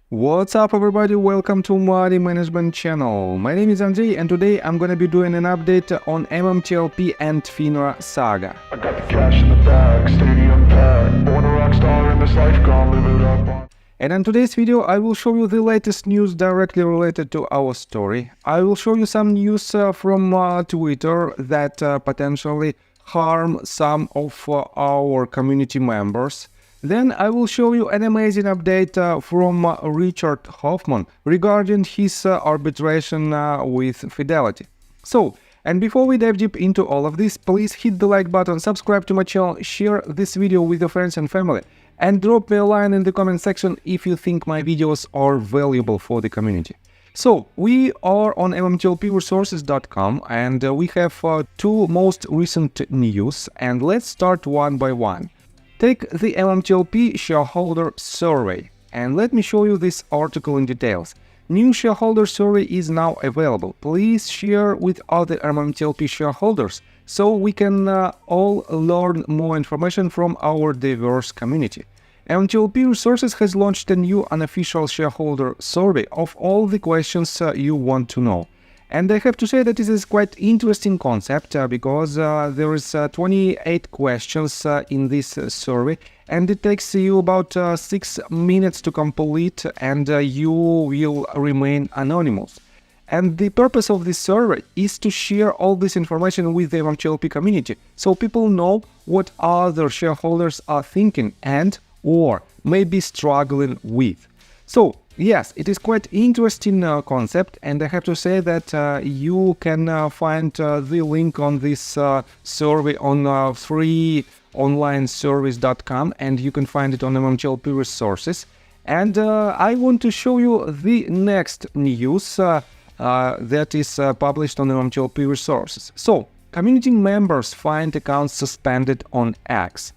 What's up everybody, welcome to Money Management channel. My name is Andrei and today I'm gonna be doing an update on MMTLP and FINRA saga. I got the cash in the bag, stadium packed, born a rock star in this life, gonna live it up. And in today's video I will show you the latest news directly related to our story. I will show you some news from Twitter that potentially harm some of our community members. Then I will show you an amazing update from Richard Hofman regarding his arbitration with Fidelity. So, and before we dive deep into all of this, please hit the like button, subscribe to my channel, share this video with your friends and family, and drop me a line in the comment section if you think my videos are valuable for the community. So, we are on MMTLPresources.com and we have two most recent news, and let's start one by one. Take the MMTLP shareholder survey, and let me show you this article in details. New shareholder survey is now available. Please share with other MMTLP shareholders so we can all learn more information from our diverse community. MMTLP Resources has launched a new unofficial shareholder survey of all the questions you want to know. And I have to say that this is quite interesting concept because there is 28 questions in this survey, and it takes you about 6 minutes to complete, and you will remain anonymous. And the purpose of this survey is to share all this information with the MMTLP community, so people know what other shareholders are thinking and or maybe struggling with. So, yes, it is quite interesting concept, and I have to say that you can find the link on this survey on freeonlineservice.com, and you can find it on MMTLP Resources. And I want to show you the next news that is published on MMTLP Resources. So, community members find accounts suspended on X.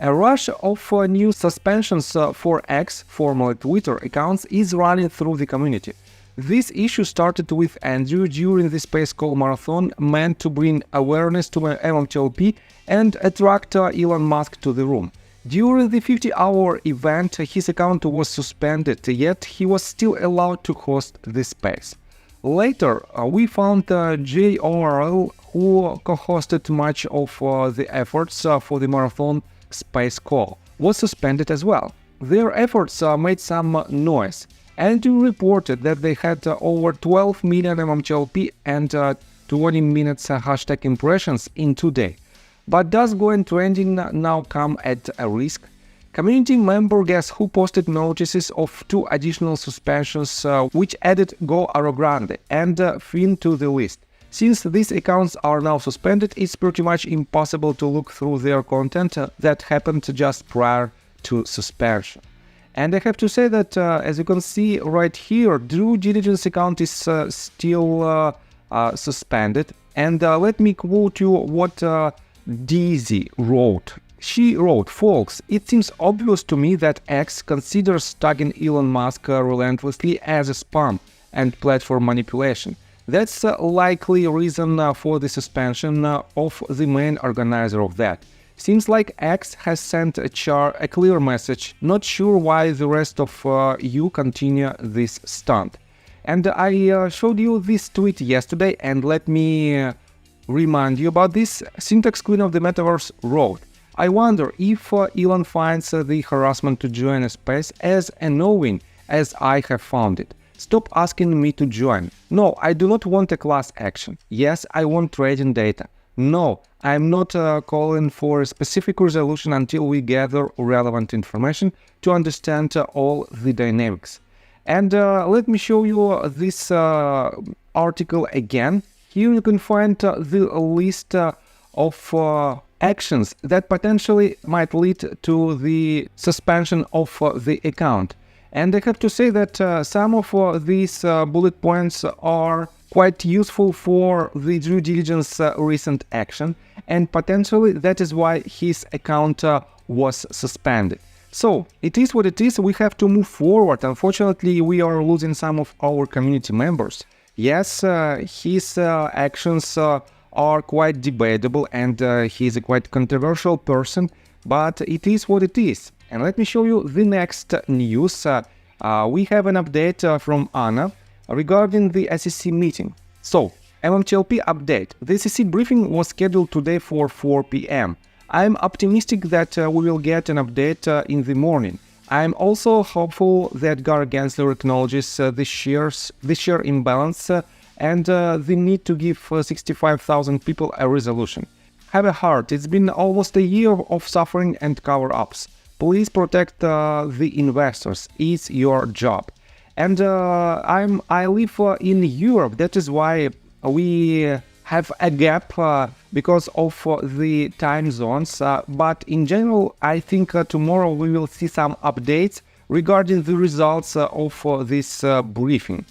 A rush of new suspensions for X, formerly Twitter, accounts is running through the community. This issue started with Andrew during the Space Call Marathon meant to bring awareness to MMTLP and attract Elon Musk to the room. During the 50-hour event, his account was suspended, yet he was still allowed to host the space. Later, we found JORL, who co-hosted much of the efforts for the marathon Space Call, was suspended as well. Their efforts made some noise. Andrew reported that they had over 12 million MMTLP and 20 minutes hashtag impressions in 2 days. But does going trending now come at a risk? Community member Guess Who posted notices of 2 additional suspensions which added Go Orogrande and Fin to the list. Since these accounts are now suspended, it's pretty much impossible to look through their content that happened just prior to suspension. And I have to say that, as you can see right here, Due Diligence account is still suspended. And let me quote you what Daisy wrote. She wrote, "Folks, it seems obvious to me that X considers tagging Elon Musk relentlessly as a spam and platform manipulation. That's a likely reason for the suspension of the main organizer of that. Seems like X has sent a clear message, not sure why the rest of you continue this stunt." And I showed you this tweet yesterday, and let me remind you about this. Syntax Queen of the Metaverse wrote, "I wonder if Elon finds the harassment to join a space as annoying as I have found it. Stop asking me to join. No, I do not want a class action. Yes, I want trading data. No, I'm not calling for a specific resolution until we gather relevant information to understand all the dynamics." And let me show you this article again. Here you can find the list of actions that potentially might lead to the suspension of the account. And I have to say that some of these bullet points are quite useful for the due diligence recent action, and potentially that is why his account was suspended. So, it is what it is, we have to move forward. Unfortunately, we are losing some of our community members. Yes, his actions are quite debatable, and he is a quite controversial person, but it is what it is. And let me show you the next news we have an update from Anna regarding the SEC meeting. So, MMTLP update. The SEC briefing was scheduled today for 4 p.m. I'm optimistic that we will get an update in the morning. I'm also hopeful that Gary Gensler acknowledges the share imbalance and the need to give 65,000 people a resolution. Have a heart, it's been almost a year of suffering and cover-ups. Please protect the investors, it's your job. And I live in Europe, that is why we have a gap because of the time zones, but in general I think tomorrow we will see some updates regarding the results of this briefing.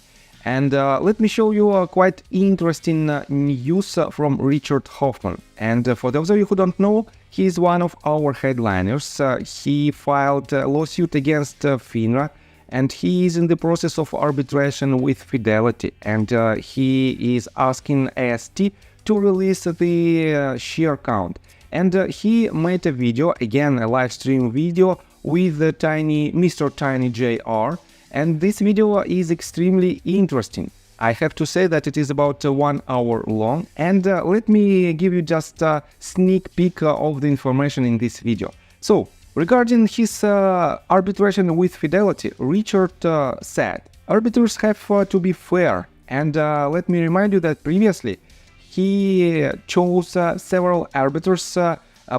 And let me show you a quite interesting news from Richard Hofman. And for those of you who don't know, he is one of our headliners. He filed a lawsuit against FINRA, and he is in the process of arbitration with Fidelity, and he is asking AST to release the share count. And he made a video, again a live stream video, with Mr. Tiny JR, and this video is extremely interesting. I have to say that it is about 1 hour long, and let me give you just a sneak peek of the information in this video. So, regarding his arbitration with Fidelity, Richard said, arbiters have to be fair, and let me remind you that previously he chose several arbiters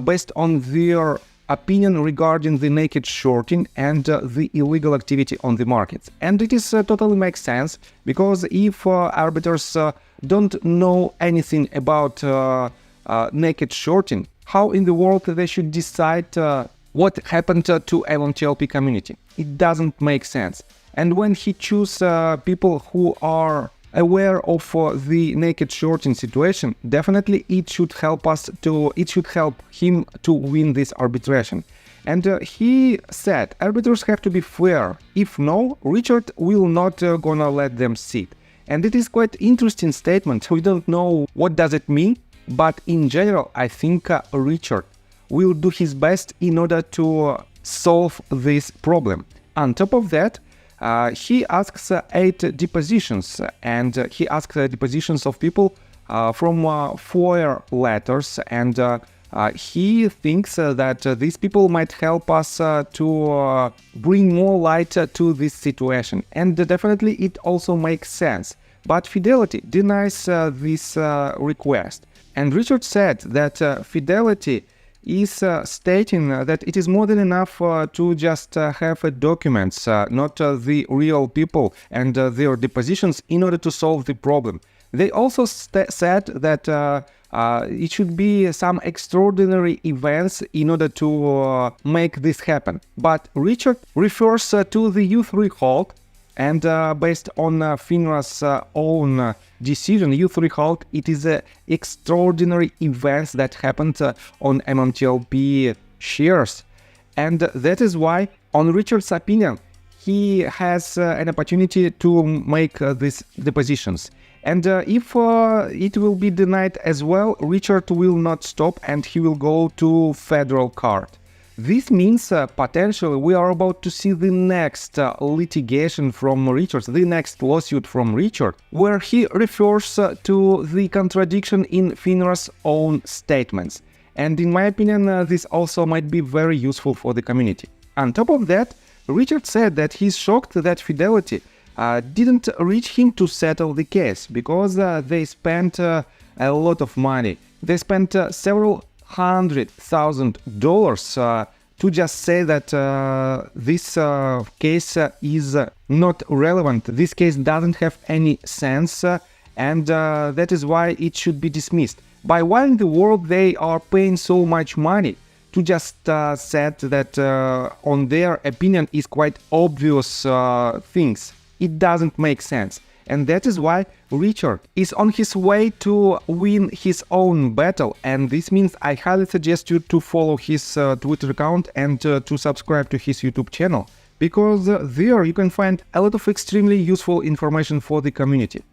based on their opinion regarding the naked shorting and the illegal activity on the markets. And it is totally makes sense, because if arbiters don't know anything about naked shorting, how in the world they should decide what happened to MMTLP community? It doesn't make sense. And when he chooses people who are aware of the naked shorting situation, definitely it should help him to win this arbitration. And he said arbiters have to be fair. If no, Richard will not gonna let them sit. And it is quite interesting statement. We don't know what does it mean, but in general I think Richard will do his best in order to solve this problem. On top of that, he asks 8 depositions, and he asks depositions of people from FOIA letters, and he thinks that these people might help us to bring more light to this situation, and definitely it also makes sense. But Fidelity denies this request, and Richard said that Fidelity is stating that it is more than enough to just have documents, not the real people and their depositions, in order to solve the problem. They also said that it should be some extraordinary events in order to make this happen. But Richard refers to the U3 halt, and based on FINRA's own decision, U3 halt, it is extraordinary events that happened on MMTLP shares. And that is why, on Richard's opinion, he has an opportunity to make these depositions. And if it will be denied as well, Richard will not stop and he will go to federal court. This means potentially we are about to see the next litigation from Richard, the next lawsuit from Richard, where he refers to the contradiction in FINRA's own statements. And in my opinion, this also might be very useful for the community. On top of that, Richard said that he's shocked that Fidelity didn't reach him to settle the case, because they spent a lot of money. They spent several $100,000 to just say that this case is not relevant, this case doesn't have any sense, and that is why it should be dismissed. By why in the world they are paying so much money to just said that on their opinion is quite obvious things? It doesn't make sense. And that is why Richard is on his way to win his own battle, and this means I highly suggest you to follow his Twitter account and to subscribe to his YouTube channel, because there you can find a lot of extremely useful information for the community.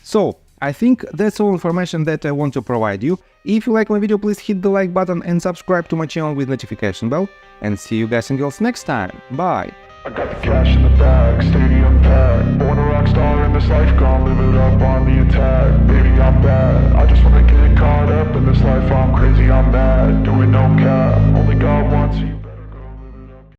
So, I think that's all information that I want to provide you. If you like my video, please hit the like button and subscribe to my channel with notification bell, and see you guys and girls next time. Bye! I got the cash in the bag, stadium packed. Born a rock star in this life, gone live it up on the attack. Baby, I'm bad, I just